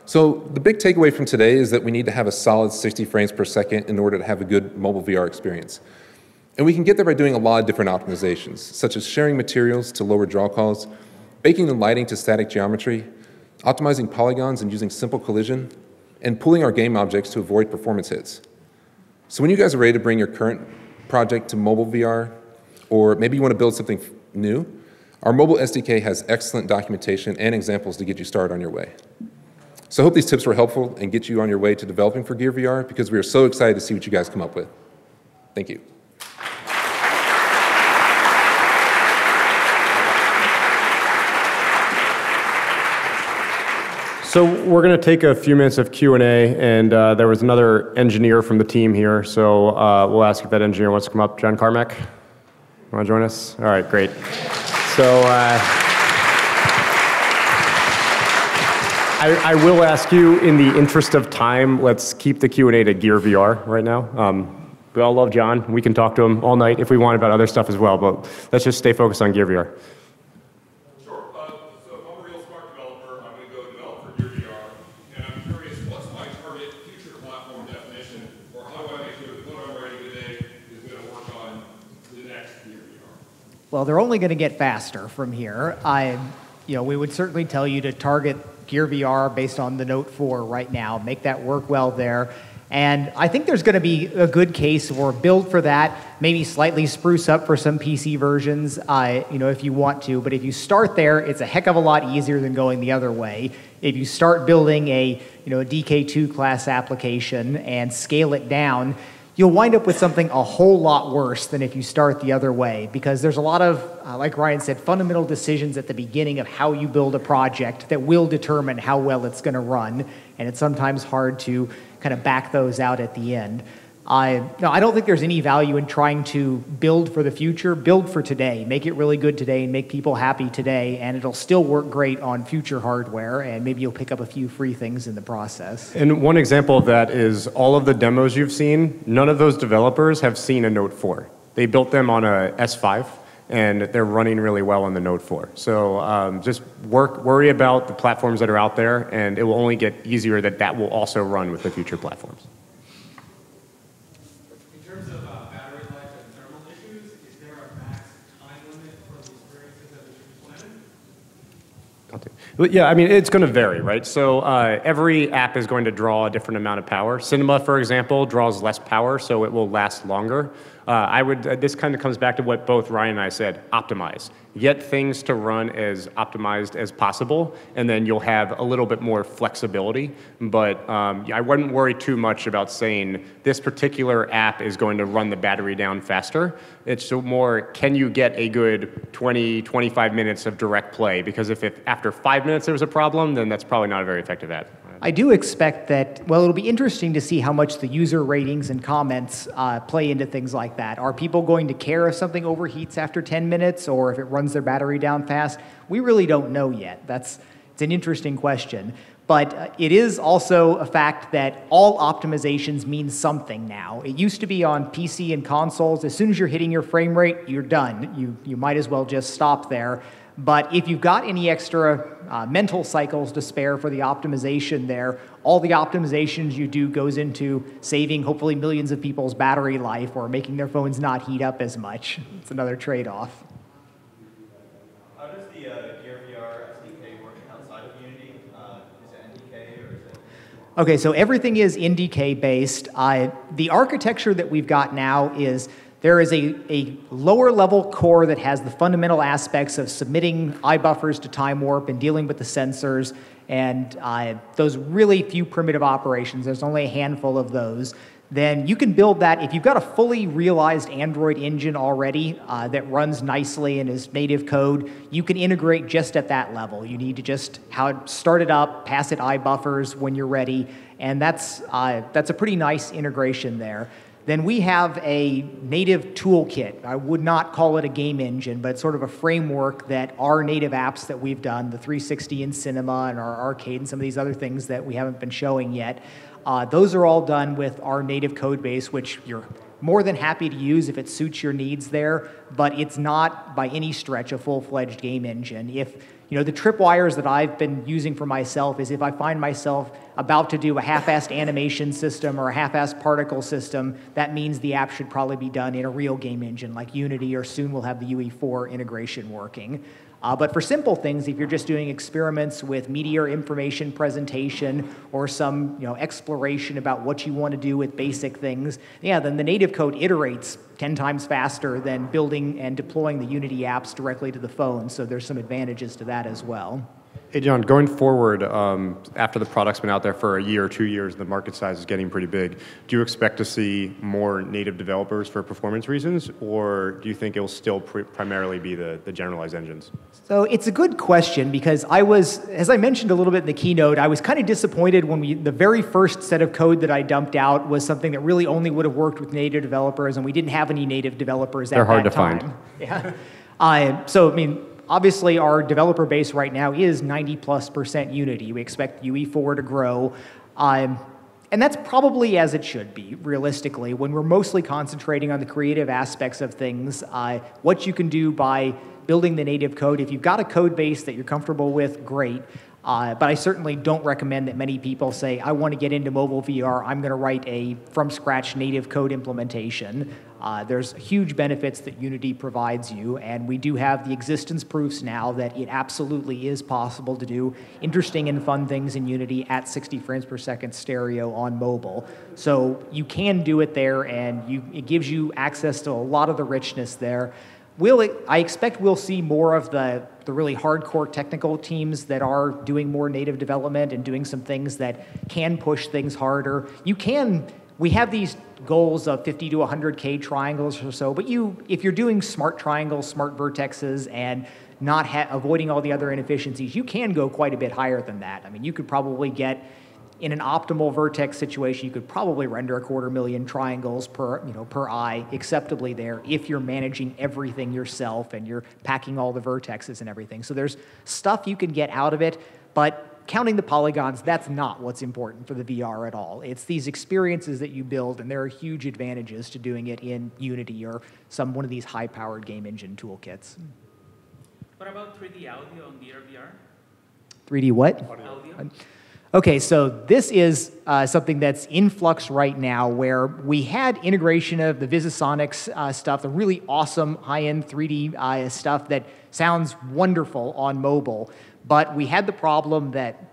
So the big takeaway from today is that we need to have a solid 60 frames per second in order to have a good mobile VR experience. And we can get there by doing a lot of different optimizations, such as sharing materials to lower draw calls, baking the lighting to static geometry, optimizing polygons and using simple collision, and pooling our game objects to avoid performance hits. So when you guys are ready to bring your current project to mobile VR, or maybe you want to build something new, our mobile SDK has excellent documentation and examples to get you started on your way. So I hope these tips were helpful and get you on your way to developing for Gear VR, because we are so excited to see what you guys come up with. Thank you. So we're going to take a few minutes of Q&A, and there was another engineer from the team here, so we'll ask if that engineer wants to come up. John Carmack, you want to join us? All right, great. So I will ask you, in the interest of time, let's keep the Q&A to Gear VR right now. We all love John. We can talk to him all night if we want about other stuff as well, but let's just stay focused on Gear VR. Sure. So if I'm a real smart developer, I'm going to go develop for Gear VR, and I'm curious, what's my target future platform definition, or how do I make sure that what I'm writing today is going to work on the next Gear VR? Well, they're only going to get faster from here. We would certainly tell you to target Gear VR based on the Note 4 right now, make that work well there. And I think there's going to be a good case for build for that, maybe slightly spruce up for some PC versions, if you want to. But if you start there, it's a heck of a lot easier than going the other way. If you start building a DK2 class application and scale it down, you'll wind up with something a whole lot worse than if you start the other way, because there's a lot of, like Ryan said, fundamental decisions at the beginning of how you build a project that will determine how well it's going to run, and it's sometimes hard to kind of back those out at the end. I don't think there's any value in trying to build for the future. Build for today. Make it really good today and make people happy today, and it'll still work great on future hardware, and maybe you'll pick up a few free things in the process. And one example of that is all of the demos you've seen, none of those developers have seen a Note 4. They built them on a S5, and they're running really well on the Note 4. So just worry about the platforms that are out there, and it will only get easier that will also run with the future platforms. Yeah, I mean, it's going to vary, right? So every app is going to draw a different amount of power. Cinema, for example, draws less power, so it will last longer. This kind of comes back to what both Ryan and I said, optimize. Get things to run as optimized as possible, and then you'll have a little bit more flexibility. But I wouldn't worry too much about saying this particular app is going to run the battery down faster. It's more, can you get a good 20, 25 minutes of direct play? Because if after 5 minutes there was a problem, then that's probably not a very effective app. I do expect that, well, it'll be interesting to see how much the user ratings and comments play into things like that. Are people going to care if something overheats after 10 minutes or if it runs their battery down fast? We really don't know yet. It's an interesting question. But it is also a fact that all optimizations mean something now. It used to be on PC and consoles. As soon as you're hitting your frame rate, you're done. You might as well just stop there. But if you've got any extra mental cycles to spare for the optimization there, all the optimizations you do goes into saving hopefully millions of people's battery life or making their phones not heat up as much. It's another trade-off. How does the Gear VR SDK work outside of Unity? Is it NDK or is it? Okay, so everything is NDK based. The architecture that we've got now is there is a lower level core that has the fundamental aspects of submitting iBuffers to time warp and dealing with the sensors and those really few primitive operations. There's only a handful of those. Then you can build that. If you've got a fully realized Android engine already that runs nicely and is native code, you can integrate just at that level. You need to just start it up, pass it iBuffers when you're ready, and that's a pretty nice integration there. then we have a native toolkit. I would not call it a game engine, but it's sort of a framework that our native apps that we've done, the 360 in Cinema and our arcade and some of these other things that we haven't been showing yet, those are all done with our native code base, which you're more than happy to use if it suits your needs there, but it's not by any stretch a full-fledged game engine. The tripwires that I've been using for myself is if I find myself about to do a half-assed animation system or a half-assed particle system, that means the app should probably be done in a real game engine like Unity, or soon we'll have the UE4 integration working. But for simple things, if you're just doing experiments with media or information presentation or some exploration about what you want to do with basic things, then the native code iterates 10 times faster than building and deploying the Unity apps directly to the phone. So there's some advantages to that as well. Hey, John, going forward, after the product's been out there for a year or 2 years, the market size is getting pretty big. Do you expect to see more native developers for performance reasons, or do you think it will still primarily be the generalized engines? So it's a good question, because as I mentioned a little bit in the keynote, I was kind of disappointed when the very first set of code that I dumped out was something that really only would have worked with native developers, and we didn't have any native developers at that time. They're hard to find. Yeah. Obviously, our developer base right now is 90+% Unity. We expect UE4 to grow. And that's probably as it should be, realistically, when we're mostly concentrating on the creative aspects of things, what you can do by building the native code. If you've got a code base that you're comfortable with, great. But I certainly don't recommend that many people say, I want to get into mobile VR, I'm going to write a from-scratch native code implementation. There's huge benefits that Unity provides you, and we do have the existence proofs now that it absolutely is possible to do interesting and fun things in Unity at 60 frames per second stereo on mobile. So you can do it there, and it gives you access to a lot of the richness there. I expect we'll see more of the really hardcore technical teams that are doing more native development and doing some things that can push things harder. We have these goals of 50 to 100K triangles or so, but if you're doing smart triangles, smart vertexes, and not avoiding all the other inefficiencies, you can go quite a bit higher than that. You could probably get, in an optimal vertex situation, you could probably render 250,000 triangles per eye acceptably there if you're managing everything yourself and you're packing all the vertexes and everything. So there's stuff you can get out of it, but counting the polygons, that's not what's important for the VR at all. It's these experiences that you build, and there are huge advantages to doing it in Unity or one of these high-powered game engine toolkits. What about 3D audio on Gear VR? 3D what? Audio. Okay, so this is something that's in flux right now, where we had integration of the VisiSonics stuff, the really awesome high-end 3D stuff that sounds wonderful on mobile. But we had the problem that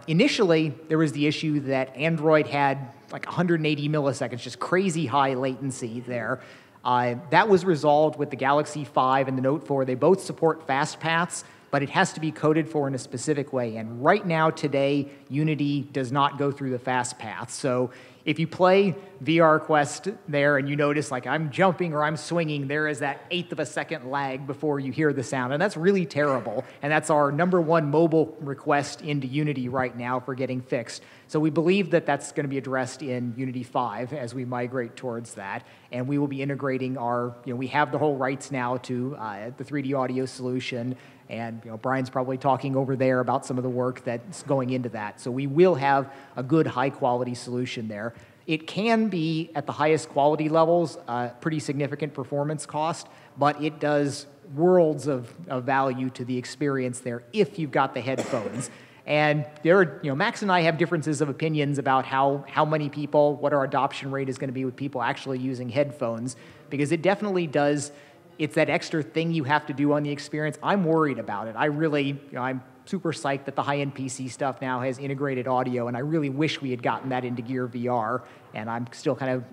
initially there was the issue that Android had like 180 milliseconds, just crazy high latency there. That was resolved with the Galaxy 5 and the Note 4. They both support fast paths, but it has to be coded for in a specific way. And right now, today, Unity does not go through the fast path. So if you play VR Quest there and you notice like I'm jumping or I'm swinging, there is that 1/8 of a second lag before you hear the sound. And that's really terrible. And that's our #1 mobile request into Unity right now for getting fixed. So we believe that that's going to be addressed in Unity 5 as we migrate towards that. And we will be integrating we have the whole rights now to the 3D audio solution. And Brian's probably talking over there about some of the work that's going into that. So we will have a good high-quality solution there. It can be, at the highest quality levels, pretty significant performance cost, but it does worlds of value to the experience there if you've got the headphones. And Max and I have differences of opinions about how many people, what our adoption rate is going to be with people actually using headphones, because it definitely does. It's that extra thing you have to do on the experience. I'm worried about it. I'm super psyched that the high-end PC stuff now has integrated audio, and I really wish we had gotten that into Gear VR, and I'm still kind of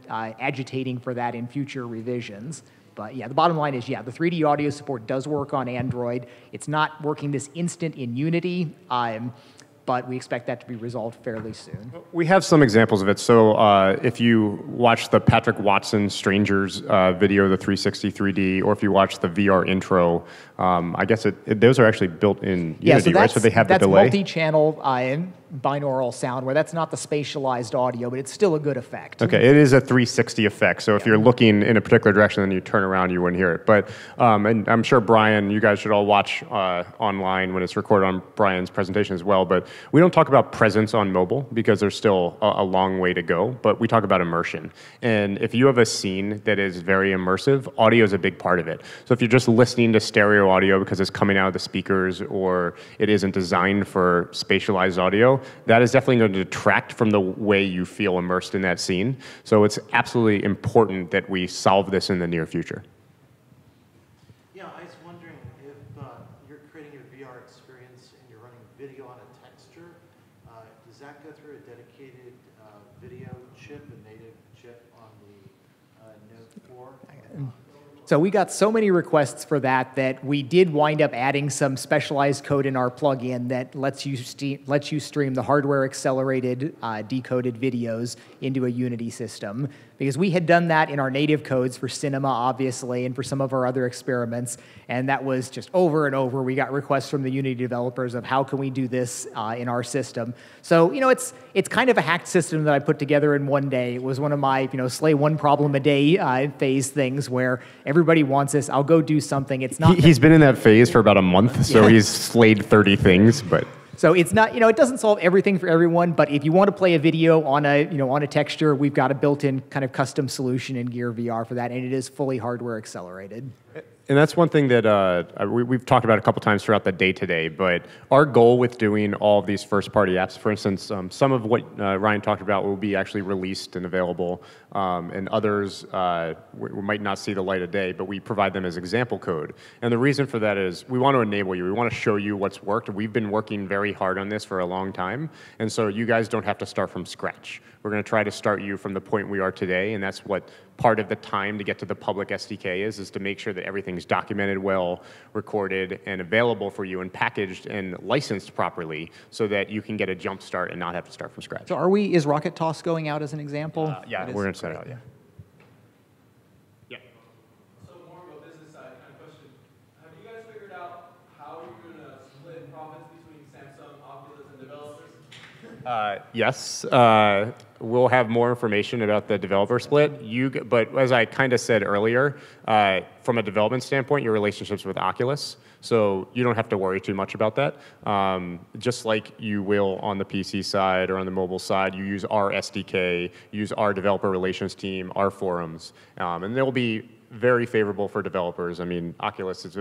agitating for that in future revisions. But yeah, the bottom line is, the 3D audio support does work on Android. It's not working this instant in Unity, but we expect that to be resolved fairly soon. We have some examples of it. So if you watch the Patrick Watson Strangers video, the 360 3D, or if you watch the VR intro, I guess those are actually built in Unity, right? So they have the delay. That's multi-channel binaural sound, where that's not the spatialized audio, but it's still a good effect. Okay, it is a 360 effect. So if you're looking in a particular direction and you turn around, you wouldn't hear it. But and I'm sure Brian, you guys should all watch online when it's recorded on Brian's presentation as well. But we don't talk about presence on mobile because there's still a long way to go. But we talk about immersion. And if you have a scene that is very immersive, audio is a big part of it. So if you're just listening to stereo audio because it's coming out of the speakers or it isn't designed for spatialized audio, that is definitely going to detract from the way you feel immersed in that scene. So it's absolutely important that we solve this in the near future. Yeah, I was wondering if you're creating your VR experience and you're running video on a texture, does that go through a dedicated video chip, a native chip on the Note 4? So we got so many requests for that we did wind up adding some specialized code in our plugin that lets you stream the hardware accelerated decoded videos into a Unity system. Because we had done that in our native codes for Cinema, obviously, and for some of our other experiments, and that was just over and over. We got requests from the Unity developers of how can we do this in our system. So, it's kind of a hacked system that I put together in one day. It was one of my, slay one problem a day phase things where everybody wants this. I'll go do something. It's not. He's been in that phase for about a month, so he's slayed 30 things, but. So it's not, it doesn't solve everything for everyone, but if you want to play a video on a texture, we've got a built-in kind of custom solution in Gear VR for that, and it is fully hardware accelerated. And that's one thing that we've talked about a couple times throughout the day today, but our goal with doing all of these first-party apps, for instance, some of what Ryan talked about will be actually released and available, and others we might not see the light of day, but we provide them as example code. And the reason for that is we want to enable you. We want to show you what's worked. We've been working very hard on this for a long time, and so you guys don't have to start from scratch. We're going to try to start you from the point we are today, and that's what part of the time to get to the public SDK is to make sure that everything's documented well, recorded, and available for you, and packaged and licensed properly so that you can get a jump start and not have to start from scratch. So is Rocket Toss going out as an example? Yeah, we're going to set it out, yeah. Yeah. So more of a business side kind of question. Have you guys figured out how you're going to split profits between Samsung, Oculus, and developers? Yes. We'll have more information about the developer split. But as I kind of said earlier, from a development standpoint, your relationships with Oculus, so you don't have to worry too much about that. Just like you will on the PC side or on the mobile side, you use our SDK, use our developer relations team, our forums, and they'll be very favorable for developers. I mean, Oculus is,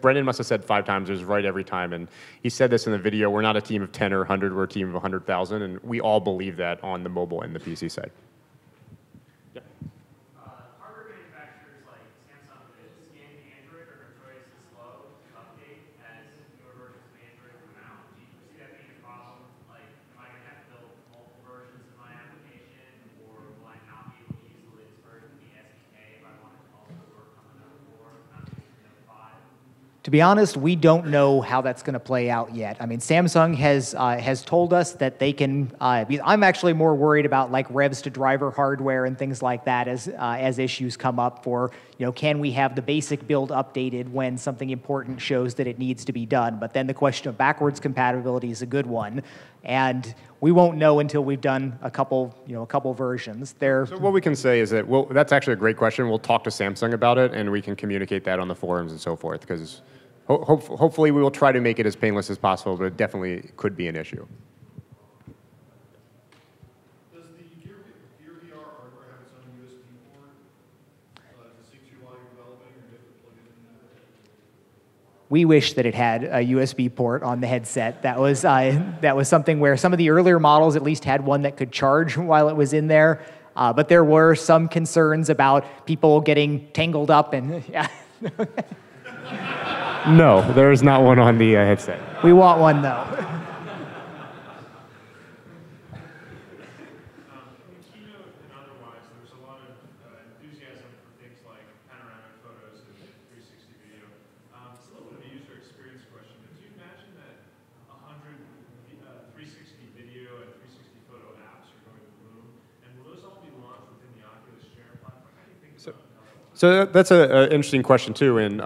Brendan must have said 5 times, it was right every time, and he said this in the video, we're not a team of 10 or 100, we're a team of 100,000, and we all believe that on the mobile and the PC side. Yeah. Hardware manufacturers like Samsung that scan Android are notoriously slow to update as newer versions of Android come out. Do you see that being a problem? Like, am I going to have to build multiple versions of my application, or will I not be able to use the latest version of the SDK if I want it to also work on the Note 4, not just the Note 5? To be honest, we don't know how that's going to play out yet. I mean, Samsung has told us that they can. I'm actually more worried about like revs to driver hardware and things like that as issues come up for, can we have the basic build updated when something important shows that it needs to be done? But then the question of backwards compatibility is a good one, and we won't know until we've done a couple versions. So what we can say is that that's actually a great question. We'll talk to Samsung about it, and we can communicate that on the forums and so forth, because hopefully we will try to make it as painless as possible, but it definitely could be an issue. Does the Gear VR hardware have its own USB port to sync to while you're developing, or do you have to plug it in there? We wish that it had a USB port on the headset. That was something where some of the earlier models at least had one that could charge while it was in there. But there were some concerns about people getting tangled up and. Yeah. No, there is not one on the headset. We want one though. In the keynote and otherwise, there's a lot of enthusiasm for things like panoramic photos and 360 video. It's a little bit of a user experience question, but do you imagine that 100 So that's an interesting question too, and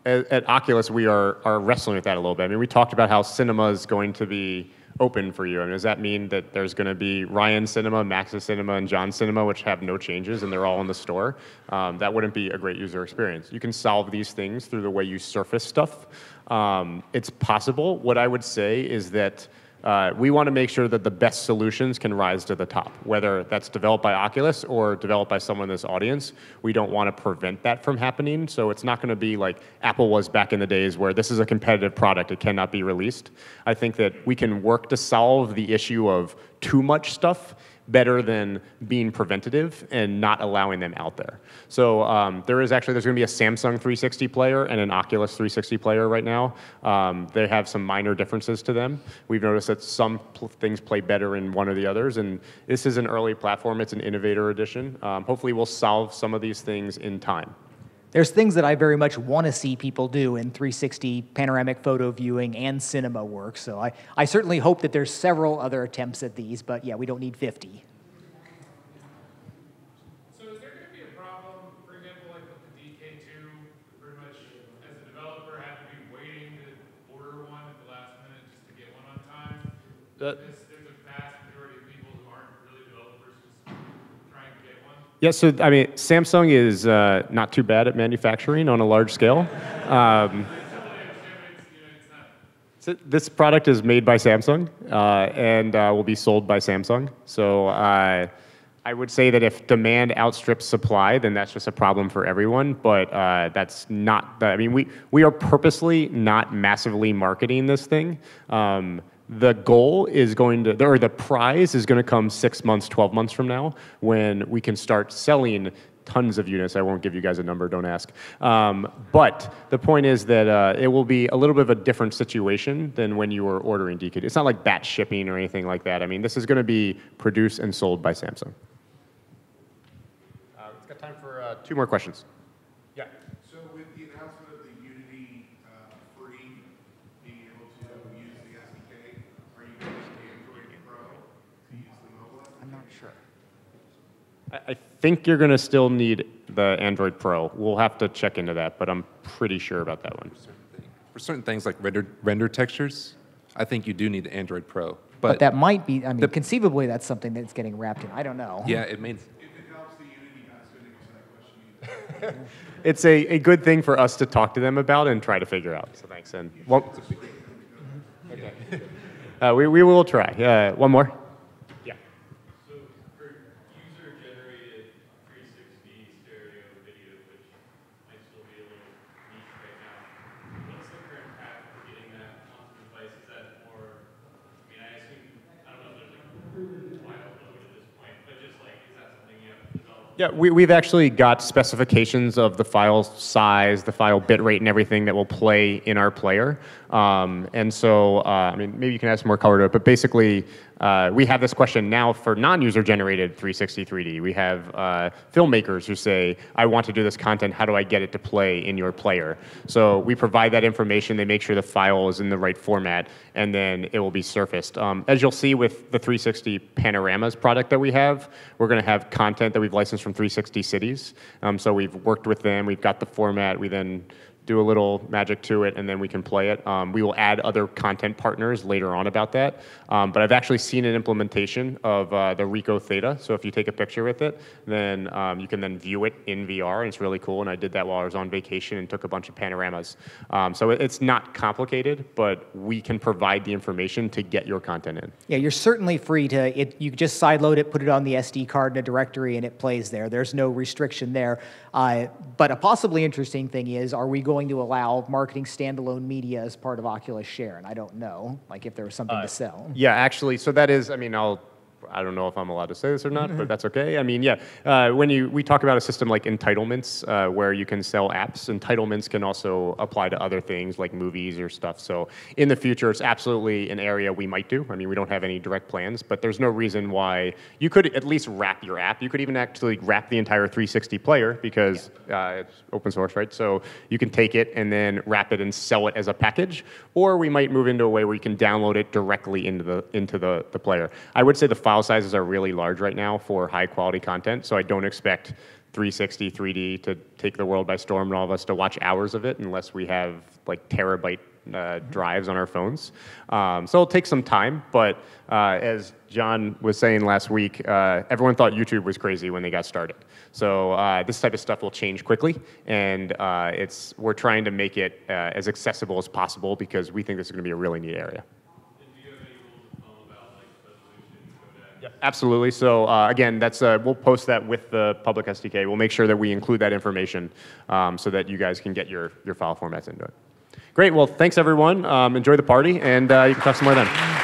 at Oculus we are wrestling with that a little bit. I mean, we talked about how cinema is going to be open for you. I mean, does that mean that there's going to be Ryan's Cinema, Max's Cinema, and John's Cinema, which have no changes and they're all in the store? That wouldn't be a great user experience. You can solve these things through the way you surface stuff. It's possible. What I would say is that we want to make sure that the best solutions can rise to the top, whether that's developed by Oculus or developed by someone in this audience. We don't want to prevent that from happening, so it's not going to be like Apple was back in the days where this is a competitive product, it cannot be released. I think that we can work to solve the issue of too much stuff better than being preventative and not allowing them out there. So there's going to be a Samsung 360 player and an Oculus 360 player right now. They have some minor differences to them. We've noticed that some things play better in one or the others, and this is an early platform. It's an Innovator edition. Hopefully we'll solve some of these things in time. There's things that I very much want to see people do in 360 panoramic photo viewing and cinema work. So I certainly hope that there's several other attempts at these, but yeah, we don't need 50. So is there going to be a problem, for example, like with the DK2, pretty much as a developer have to be waiting to order one at the last minute just to get one on time? There's a vast majority of people who aren't really developers just trying to get one. Yeah, so I mean, Samsung is not too bad at manufacturing on a large scale. So this product is made by Samsung and will be sold by Samsung. So I would say that if demand outstrips supply, then that's just a problem for everyone. But that's not. I mean, we are purposely not massively marketing this thing. The goal is or the prize is going to come 6 months, 12 months from now when we can start selling tons of units. I won't give you guys a number, don't ask. But the point is that it will be a little bit of a different situation than when you were ordering DK. It's not like batch shipping or anything like that. I mean, this is going to be produced and sold by Samsung. We've got time for 2 more questions. Yeah. So with the announcement of the Unity free being able to use the SDK, are you going to Android Pro to use the mobile SDK? I'm not sure. I think you're going to still need the Android Pro. We'll have to check into that, but I'm pretty sure about that one. For certain things like render textures, I think you do need the Android Pro. But that might be, I mean, conceivably that's something that's getting wrapped in. I don't know. Yeah, it means. If it helps the Unity guys, couldn't answer that question either. It's a good thing for us to talk to them about and try to figure out. So thanks. And okay. We will try. One more. Yeah. So for user-generated 360 stereo video, which might still be a little niche right now, what's the current path for getting that onto the device? Is that more, I mean, I assume, I don't know if there's like a file load at this point, but just like, is that something you have to develop? Yeah, we've actually got specifications of the file size, the file bitrate, and everything that will play in our player. And so, I mean, maybe you can add some more color to it, but basically, we have this question now for non-user generated 360 3D. We have filmmakers who say, I want to do this content, how do I get it to play in your player? So we provide that information, they make sure the file is in the right format, and then it will be surfaced. As you'll see with the 360 Panoramas product that we have, we're going to have content that we've licensed from 360 cities. So we've worked with them, we've got the format, we then do a little magic to it, and then we can play it. We will add other content partners later on about that. But I've actually seen an implementation of the Ricoh Theta. So if you take a picture with it, then you can then view it in VR, and it's really cool. And I did that while I was on vacation and took a bunch of panoramas. So it's not complicated, but we can provide the information to get your content in. Yeah, you're certainly free to, you just sideload it, put it on the SD card in a directory, and it plays there. There's no restriction there. But a possibly interesting thing is, are we going to allow marketing standalone media as part of Oculus Share? And I don't know, like if there was something to sell. Yeah, actually, so that is, I mean, I don't know if I'm allowed to say this or not, but that's okay. I mean, yeah, when we talk about a system like entitlements, where you can sell apps, entitlements can also apply to other things like movies or stuff. So in the future, it's absolutely an area we might do. I mean, we don't have any direct plans, but there's no reason why you could at least wrap your app. You could even actually wrap the entire 360 player because it's open source, right? So you can take it and then wrap it and sell it as a package, or we might move into a way where you can download it directly into the player. I would say the file sizes are really large right now for high quality content, so I don't expect 360, 3D to take the world by storm and all of us to watch hours of it unless we have like terabyte drives on our phones. So it'll take some time, but as John was saying last week, everyone thought YouTube was crazy when they got started. So this type of stuff will change quickly, and we're trying to make it as accessible as possible because we think this is going to be a really neat area. Yep, absolutely. So again, we'll post that with the public SDK. We'll make sure that we include that information so that you guys can get your file formats into it. Great. Well, thanks everyone. Enjoy the party, and you can talk some more then.